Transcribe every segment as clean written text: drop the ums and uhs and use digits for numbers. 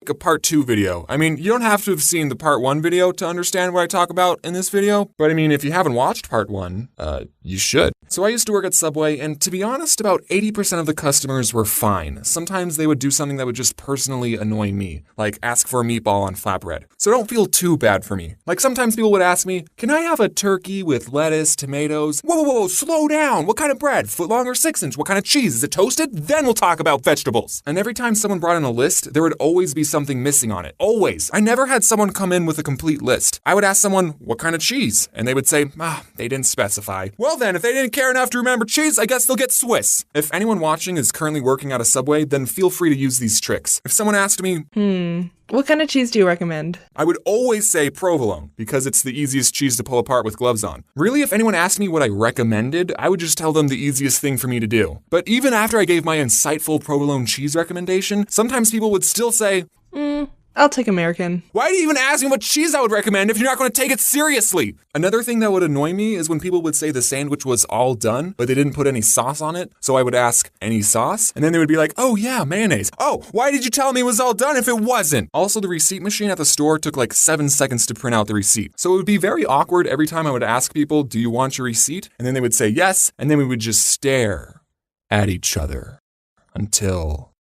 a part 2 video. I mean, you don't have to have seen the part 1 video to understand what I talk about in this video, but I mean, if you haven't watched part 1, you should. So I used to work at Subway, and to be honest, about 80% of the customers were fine. Sometimes they would do something that would just personally annoy me, like ask for a meatball on flatbread. So don't feel too bad for me. Like sometimes people would ask me, can I have a turkey with lettuce, tomatoes? Whoa, slow down. What kind of bread? Footlong or 6-inch? What kind of cheese? Is it toasted? Then we'll talk about vegetables. And every time someone brought in a list, there would always be something missing on it. Always. I never had someone come in with a complete list. I would ask someone, what kind of cheese? And they would say, they didn't specify. Well then, if they didn't care enough to remember cheese, I guess they'll get Swiss. If anyone watching is currently working at a Subway, then feel free to use these tricks. If someone asked me, what kind of cheese do you recommend? I would always say provolone, because it's the easiest cheese to pull apart with gloves on. Really, if anyone asked me what I recommended, I would just tell them the easiest thing for me to do. But even after I gave my insightful provolone cheese recommendation, sometimes people would still say, I'll take American. Why do you even ask me what cheese I would recommend if you're not going to take it seriously? Another thing that would annoy me is when people would say the sandwich was all done, but they didn't put any sauce on it. So I would ask, any sauce? And then they would be like, oh yeah, mayonnaise. Oh, why did you tell me it was all done if it wasn't? Also, the receipt machine at the store took like 7 seconds to print out the receipt. So it would be very awkward every time I would ask people, do you want your receipt? And then they would say yes, and then we would just stare at each other until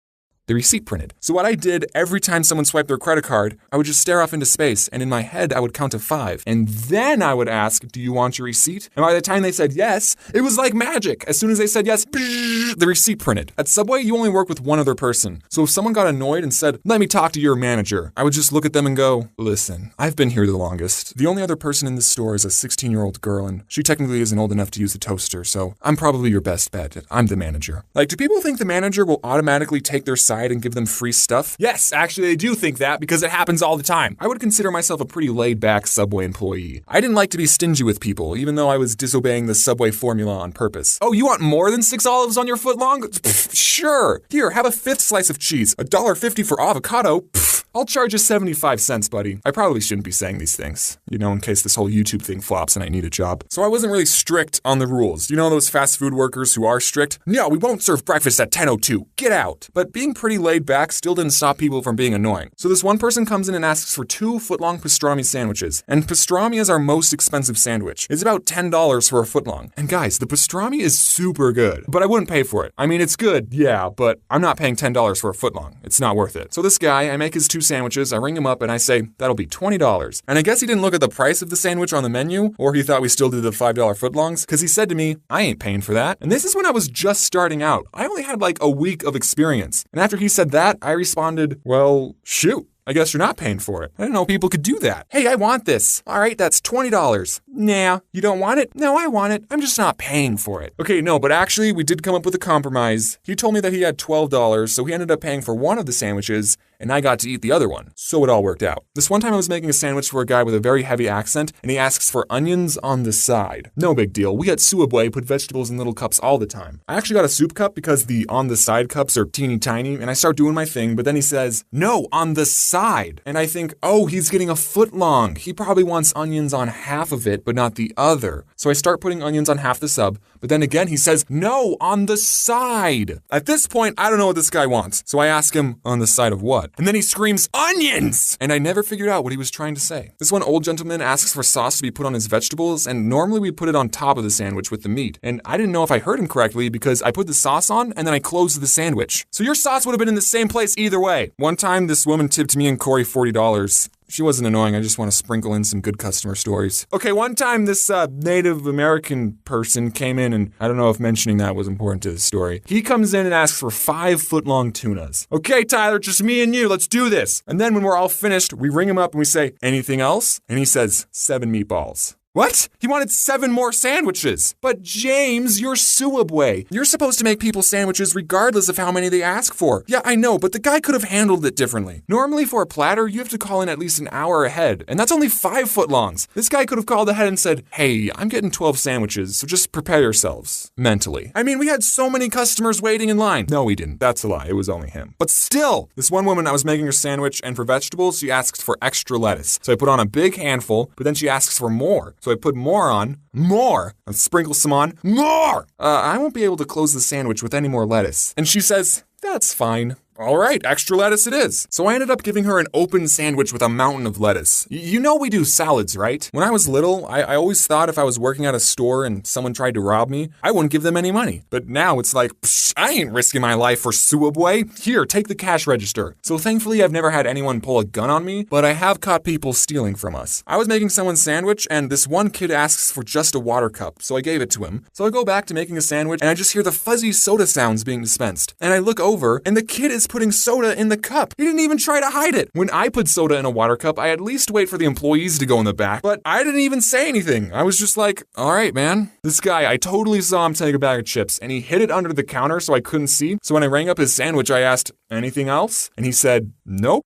the receipt printed. So what I did every time someone swiped their credit card, I would just stare off into space, and in my head, I would count to 5. And then I would ask, do you want your receipt? And by the time they said yes, it was like magic. As soon as they said yes, the receipt printed. At Subway, you only work with one other person. So if someone got annoyed and said, let me talk to your manager, I would just look at them and go, listen, I've been here the longest. The only other person in this store is a 16-year-old girl, and she technically isn't old enough to use a toaster, so I'm probably your best bet. I'm the manager. Like, do people think the manager will automatically take their side and give them free stuff? Yes, actually they do think that because it happens all the time. I would consider myself a pretty laid-back Subway employee. I didn't like to be stingy with people, even though I was disobeying the Subway formula on purpose. Oh, you want more than 6 olives on your footlong? Pfft, sure. Here, have a 5th slice of cheese. $1.50 for avocado? Pfft, I'll charge you 75 cents, buddy. I probably shouldn't be saying these things, in case this whole YouTube thing flops and I need a job. So I wasn't really strict on the rules. You know those fast food workers who are strict? No, we won't serve breakfast at 10:02. Get out. But being pretty laid back still didn't stop people from being annoying. So this one person comes in and asks for 2 footlong pastrami sandwiches. And pastrami is our most expensive sandwich. It's about $10 for a footlong. And guys, the pastrami is super good, but I wouldn't pay for it. I mean, it's good, yeah, but I'm not paying $10 for a footlong. It's not worth it. So this guy, I make his 2 sandwiches, I ring him up and I say, that'll be $20. And I guess he didn't look at the price of the sandwich on the menu, or he thought we still did the $5 footlongs, because he said to me, I ain't paying for that. And this is when I was just starting out. I only had like a week of experience. And after he said that, I responded, well, shoot. I guess you're not paying for it. I didn't know people could do that. Hey, I want this. All right, that's $20. Nah, you don't want it? No, I want it. I'm just not paying for it. Okay, no, but actually, we did come up with a compromise. He told me that he had $12, so he ended up paying for one of the sandwiches, and I got to eat the other one. So it all worked out. This one time I was making a sandwich for a guy with a very heavy accent, and he asks for onions on the side. No big deal. We at Subway put vegetables in little cups all the time. I actually got a soup cup because the on the side cups are teeny tiny, and I start doing my thing, but then he says, no, on the side. And I think, oh, he's getting a footlong. He probably wants onions on half of it, but not the other. So I start putting onions on half the sub, but then again he says, no, on the side. At this point, I don't know what this guy wants. So I ask him, on the side of what? And then he screams, onions! And I never figured out what he was trying to say. This one old gentleman asks for sauce to be put on his vegetables, and normally we put it on top of the sandwich with the meat. And I didn't know if I heard him correctly because I put the sauce on and then I closed the sandwich. So your sauce would have been in the same place either way. One time, this woman tipped me and Corey $40. She wasn't annoying, I just want to sprinkle in some good customer stories. Okay, one time this Native American person came in, and I don't know if mentioning that was important to the story. He comes in and asks for 5 footlong tunas. Okay, Tyler, just me and you, let's do this. And then when we're all finished, we ring him up and we say, anything else? And he says, 7 meatballs. What? He wanted 7 more sandwiches. But James, you're Subway. You're supposed to make people sandwiches regardless of how many they ask for. Yeah, I know, but the guy could have handled it differently. Normally for a platter, you have to call in at least an hour ahead, and that's only 5 footlongs. This guy could have called ahead and said, hey, I'm getting 12 sandwiches, so just prepare yourselves. Mentally. I mean, we had so many customers waiting in line. No, we didn't. That's a lie. It was only him. But still, this one woman, I was making her sandwich, and for vegetables, she asked for extra lettuce. So I put on a big handful, but then she asks for more. So I put more on, and sprinkle some on, more! I won't be able to close the sandwich with any more lettuce. And she says, that's fine. all right, extra lettuce it is. So I ended up giving her an open sandwich with a mountain of lettuce. You know we do salads, right? When I was little, I always thought if I was working at a store and someone tried to rob me, I wouldn't give them any money. But now it's like, psh, I ain't risking my life for Suabwe. Here, take the cash register. So thankfully I've never had anyone pull a gun on me, but I have caught people stealing from us. I was making someone's sandwich and this one kid asks for just a water cup, so I gave it to him. So I go back to making a sandwich and I just hear the fuzzy soda sounds being dispensed. And I look over and the kid is putting soda in the cup. He didn't even try to hide it. When I put soda in a water cup, I at least wait for the employees to go in the back, but I didn't even say anything. I was just like, all right, man. This guy, I totally saw him take a bag of chips and he hid it under the counter so I couldn't see. So when I rang up his sandwich, I asked, anything else? And he said, nope.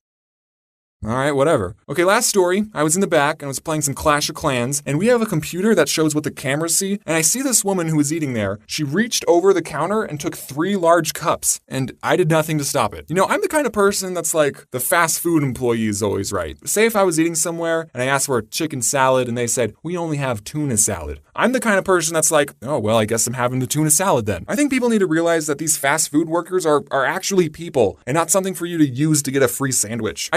All right, whatever. Okay, last story. I was in the back and I was playing some Clash of Clans, and we have a computer that shows what the cameras see, and I see this woman who was eating there. She reached over the counter and took 3 large cups, and I did nothing to stop it. You know, I'm the kind of person that's like, the fast food employee is always right. Say if I was eating somewhere and I asked for a chicken salad and they said, we only have tuna salad. I'm the kind of person that's like, oh, well, I guess I'm having the tuna salad then. I think people need to realize that these fast food workers are actually people and not something for you to use to get a free sandwich.